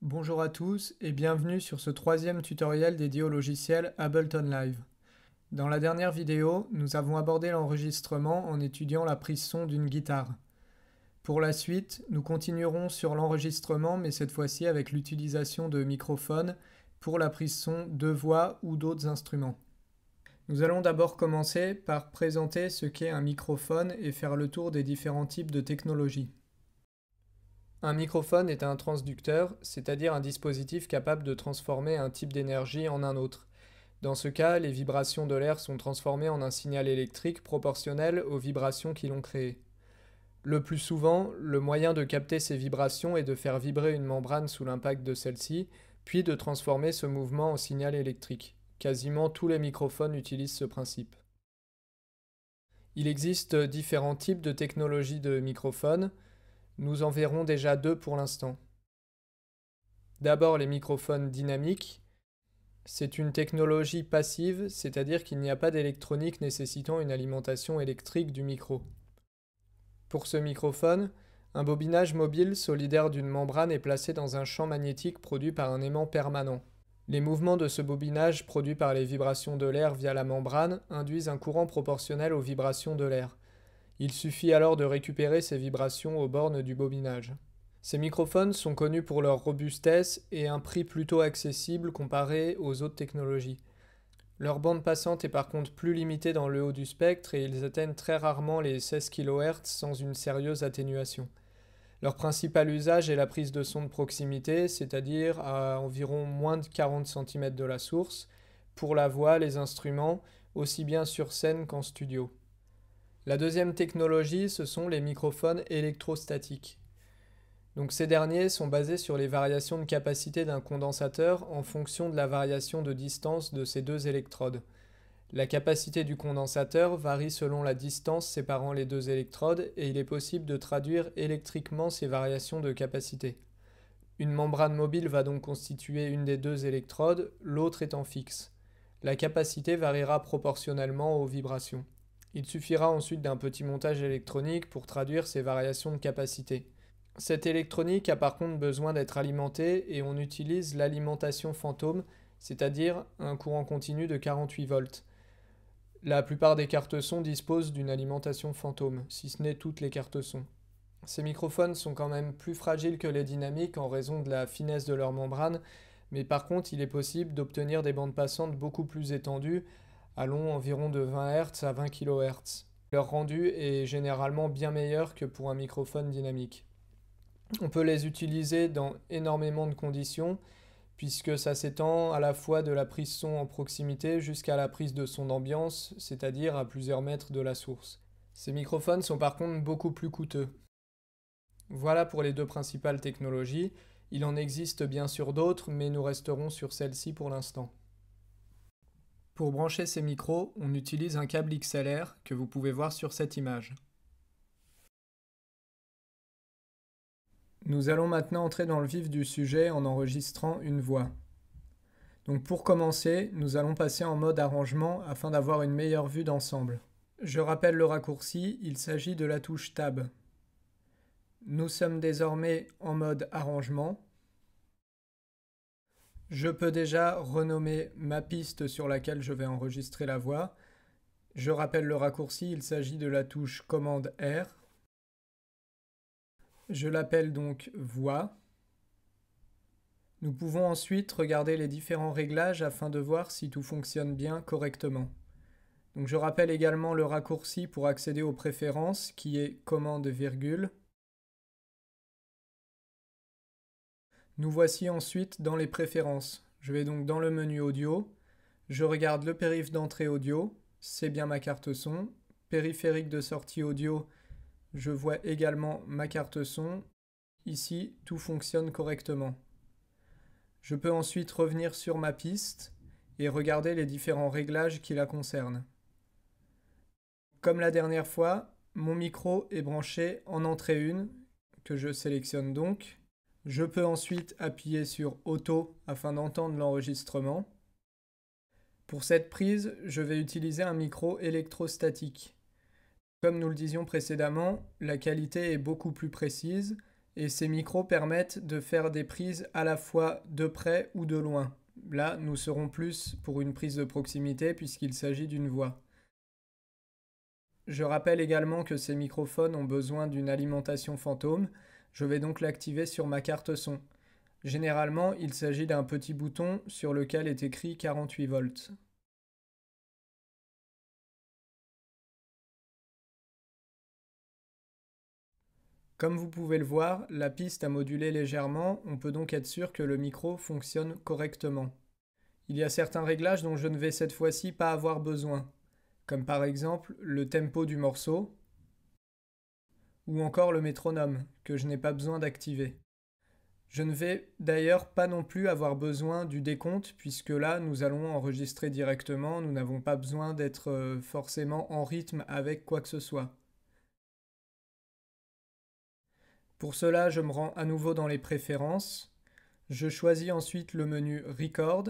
Bonjour à tous et bienvenue sur ce troisième tutoriel dédié au logiciel Ableton Live. Dans la dernière vidéo, nous avons abordé l'enregistrement en étudiant la prise son d'une guitare. Pour la suite, nous continuerons sur l'enregistrement mais cette fois-ci avec l'utilisation de microphones pour la prise son de voix ou d'autres instruments. Nous allons d'abord commencer par présenter ce qu'est un microphone et faire le tour des différents types de technologies. Un microphone est un transducteur, c'est-à-dire un dispositif capable de transformer un type d'énergie en un autre. Dans ce cas, les vibrations de l'air sont transformées en un signal électrique proportionnel aux vibrations qui l'ont créé. Le plus souvent, le moyen de capter ces vibrations est de faire vibrer une membrane sous l'impact de celle-ci, puis de transformer ce mouvement en signal électrique. Quasiment tous les microphones utilisent ce principe. Il existe différents types de technologies de microphones. Nous en verrons déjà deux pour l'instant. D'abord les microphones dynamiques. C'est une technologie passive, c'est-à-dire qu'il n'y a pas d'électronique nécessitant une alimentation électrique du micro. Pour ce microphone, un bobinage mobile solidaire d'une membrane est placé dans un champ magnétique produit par un aimant permanent. Les mouvements de ce bobinage produits par les vibrations de l'air via la membrane induisent un courant proportionnel aux vibrations de l'air. Il suffit alors de récupérer ces vibrations aux bornes du bobinage. Ces microphones sont connus pour leur robustesse et un prix plutôt accessible comparé aux autres technologies. Leur bande passante est par contre plus limitée dans le haut du spectre et ils atteignent très rarement les 16 kHz sans une sérieuse atténuation. Leur principal usage est la prise de son de proximité, c'est-à-dire à environ moins de 40 cm de la source, pour la voix, les instruments, aussi bien sur scène qu'en studio. La deuxième technologie, ce sont les microphones électrostatiques. Donc ces derniers sont basés sur les variations de capacité d'un condensateur en fonction de la variation de distance de ces deux électrodes. La capacité du condensateur varie selon la distance séparant les deux électrodes et il est possible de traduire électriquement ces variations de capacité. Une membrane mobile va donc constituer une des deux électrodes, l'autre étant fixe. La capacité variera proportionnellement aux vibrations. Il suffira ensuite d'un petit montage électronique pour traduire ces variations de capacité. Cette électronique a par contre besoin d'être alimentée et on utilise l'alimentation fantôme, c'est-à-dire un courant continu de 48 volts. La plupart des cartes son disposent d'une alimentation fantôme, si ce n'est toutes les cartes son. Ces microphones sont quand même plus fragiles que les dynamiques en raison de la finesse de leur membrane, mais par contre il est possible d'obtenir des bandes passantes beaucoup plus étendues, allant environ de 20 Hz à 20 kHz. Leur rendu est généralement bien meilleur que pour un microphone dynamique. On peut les utiliser dans énormément de conditions, puisque ça s'étend à la fois de la prise son en proximité jusqu'à la prise de son d'ambiance, c'est-à-dire à plusieurs mètres de la source. Ces microphones sont par contre beaucoup plus coûteux. Voilà pour les deux principales technologies. Il en existe bien sûr d'autres, mais nous resterons sur celle-ci pour l'instant. Pour brancher ces micros, on utilise un câble XLR que vous pouvez voir sur cette image. Nous allons maintenant entrer dans le vif du sujet en enregistrant une voix. Donc pour commencer, nous allons passer en mode arrangement afin d'avoir une meilleure vue d'ensemble. Je rappelle le raccourci, il s'agit de la touche Tab. Nous sommes désormais en mode arrangement. Je peux déjà renommer ma piste sur laquelle je vais enregistrer la voix. Je rappelle le raccourci, il s'agit de la touche commande R. Je l'appelle donc voix. Nous pouvons ensuite regarder les différents réglages afin de voir si tout fonctionne bien correctement. Donc je rappelle également le raccourci pour accéder aux préférences qui est commande virgule. Nous voici ensuite dans les préférences. Je vais donc dans le menu audio. Je regarde le périph' d'entrée audio. C'est bien ma carte son. Périphérique de sortie audio. Je vois également ma carte son. Ici, tout fonctionne correctement. Je peux ensuite revenir sur ma piste et regarder les différents réglages qui la concernent. Comme la dernière fois, mon micro est branché en entrée 1, que je sélectionne donc. Je peux ensuite appuyer sur Auto afin d'entendre l'enregistrement. Pour cette prise, je vais utiliser un micro électrostatique. Comme nous le disions précédemment, la qualité est beaucoup plus précise et ces micros permettent de faire des prises à la fois de près ou de loin. Là, nous serons plus pour une prise de proximité puisqu'il s'agit d'une voix. Je rappelle également que ces microphones ont besoin d'une alimentation fantôme. Je vais donc l'activer sur ma carte son. Généralement, il s'agit d'un petit bouton sur lequel est écrit 48 volts. Comme vous pouvez le voir, la piste a modulé légèrement, on peut donc être sûr que le micro fonctionne correctement. Il y a certains réglages dont je ne vais cette fois-ci pas avoir besoin, comme par exemple le tempo du morceau, ou encore le métronome, que je n'ai pas besoin d'activer. Je ne vais d'ailleurs pas non plus avoir besoin du décompte, puisque là nous allons enregistrer directement, nous n'avons pas besoin d'être forcément en rythme avec quoi que ce soit. Pour cela, je me rends à nouveau dans les préférences. Je choisis ensuite le menu Record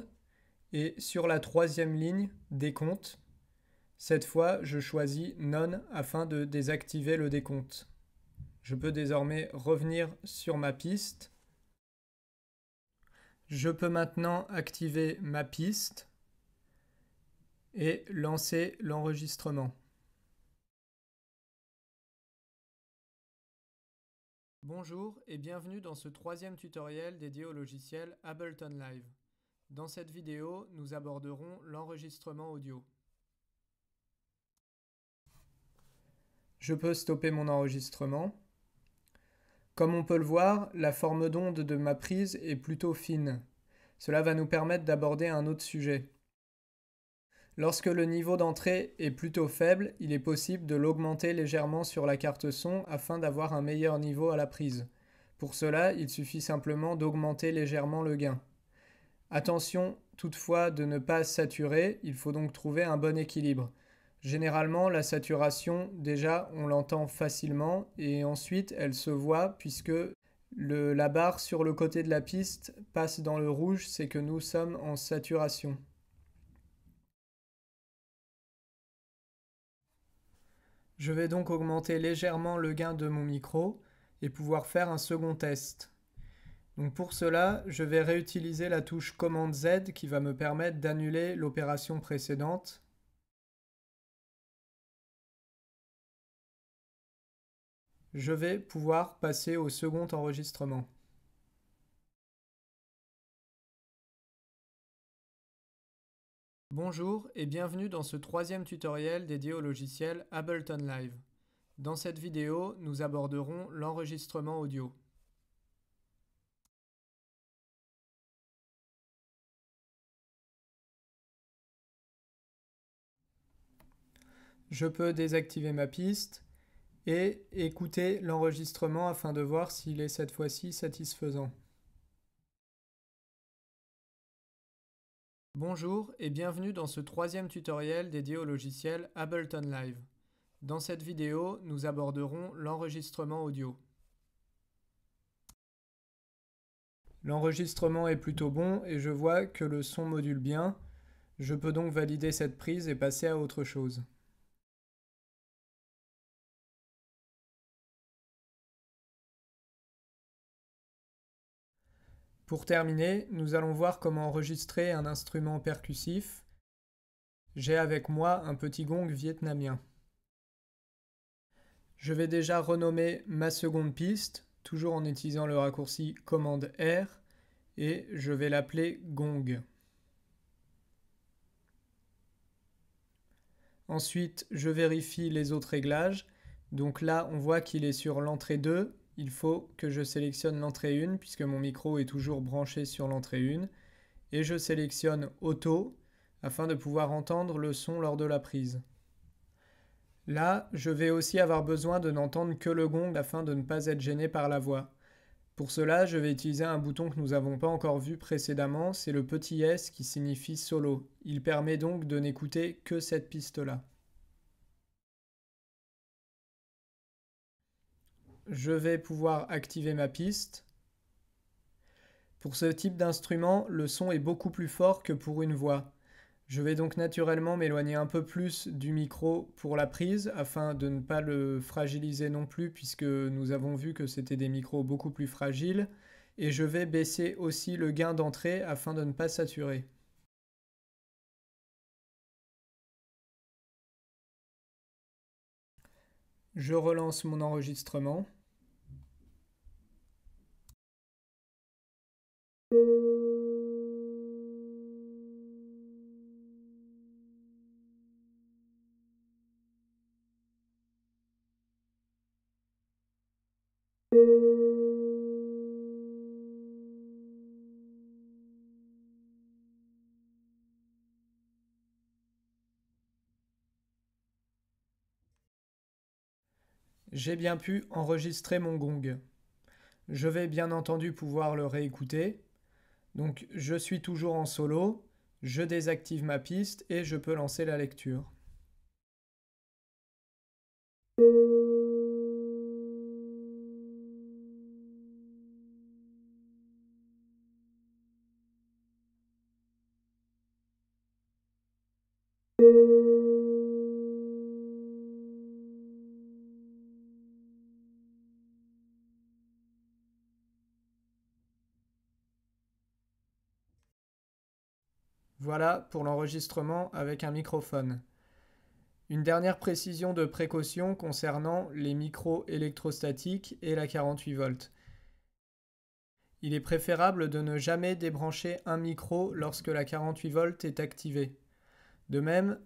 et sur la troisième ligne, décompte. Cette fois, je choisis None afin de désactiver le décompte. Je peux désormais revenir sur ma piste. Je peux maintenant activer ma piste et lancer l'enregistrement. Bonjour et bienvenue dans ce troisième tutoriel dédié au logiciel Ableton Live. Dans cette vidéo, nous aborderons l'enregistrement audio. Je peux stopper mon enregistrement. Comme on peut le voir, la forme d'onde de ma prise est plutôt fine. Cela va nous permettre d'aborder un autre sujet. Lorsque le niveau d'entrée est plutôt faible, il est possible de l'augmenter légèrement sur la carte son afin d'avoir un meilleur niveau à la prise. Pour cela, il suffit simplement d'augmenter légèrement le gain. Attention toutefois de ne pas saturer, il faut donc trouver un bon équilibre. Généralement, la saturation, déjà, on l'entend facilement et ensuite, elle se voit puisque la barre sur le côté de la piste passe dans le rouge, c'est que nous sommes en saturation. Je vais donc augmenter légèrement le gain de mon micro et pouvoir faire un second test. Donc pour cela, je vais réutiliser la touche commande Z qui va me permettre d'annuler l'opération précédente. Je vais pouvoir passer au second enregistrement. Bonjour et bienvenue dans ce troisième tutoriel dédié au logiciel Ableton Live. Dans cette vidéo, nous aborderons l'enregistrement audio. Je peux désactiver ma piste et écouter l'enregistrement afin de voir s'il est cette fois-ci satisfaisant. Bonjour et bienvenue dans ce troisième tutoriel dédié au logiciel Ableton Live. Dans cette vidéo, nous aborderons l'enregistrement audio. L'enregistrement est plutôt bon et je vois que le son module bien. Je peux donc valider cette prise et passer à autre chose. Pour terminer, nous allons voir comment enregistrer un instrument percussif. J'ai avec moi un petit gong vietnamien. Je vais déjà renommer ma seconde piste, toujours en utilisant le raccourci commande R, et je vais l'appeler gong. Ensuite, je vérifie les autres réglages. Donc là, on voit qu'il est sur l'entrée 2. Il faut que je sélectionne l'entrée 1 puisque mon micro est toujours branché sur l'entrée 1. Et je sélectionne Auto afin de pouvoir entendre le son lors de la prise. Là, je vais aussi avoir besoin de n'entendre que le gong afin de ne pas être gêné par la voix. Pour cela, je vais utiliser un bouton que nous n'avons pas encore vu précédemment, c'est le petit S qui signifie solo. Il permet donc de n'écouter que cette piste-là. Je vais pouvoir activer ma piste. Pour ce type d'instrument, le son est beaucoup plus fort que pour une voix. Je vais donc naturellement m'éloigner un peu plus du micro pour la prise afin de ne pas le fragiliser non plus puisque nous avons vu que c'était des micros beaucoup plus fragiles. Et je vais baisser aussi le gain d'entrée afin de ne pas saturer. Je relance mon enregistrement. J'ai bien pu enregistrer mon gong. Je vais bien entendu pouvoir le réécouter. Donc je suis toujours en solo, je désactive ma piste et je peux lancer la lecture. Voilà pour l'enregistrement avec un microphone. Une dernière précision de précaution concernant les micros électrostatiques et la 48 volts. Il est préférable de ne jamais débrancher un micro lorsque la 48 volts est activée. De même,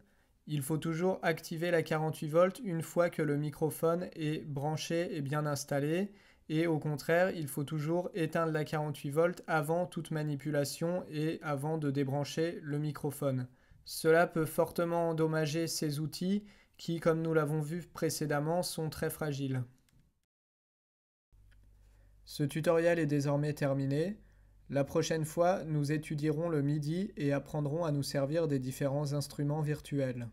il faut toujours activer la 48 volts une fois que le microphone est branché et bien installé, et au contraire, il faut toujours éteindre la 48 volts avant toute manipulation et avant de débrancher le microphone. Cela peut fortement endommager ces outils qui, comme nous l'avons vu précédemment, sont très fragiles. Ce tutoriel est désormais terminé. La prochaine fois, nous étudierons le MIDI et apprendrons à nous servir des différents instruments virtuels.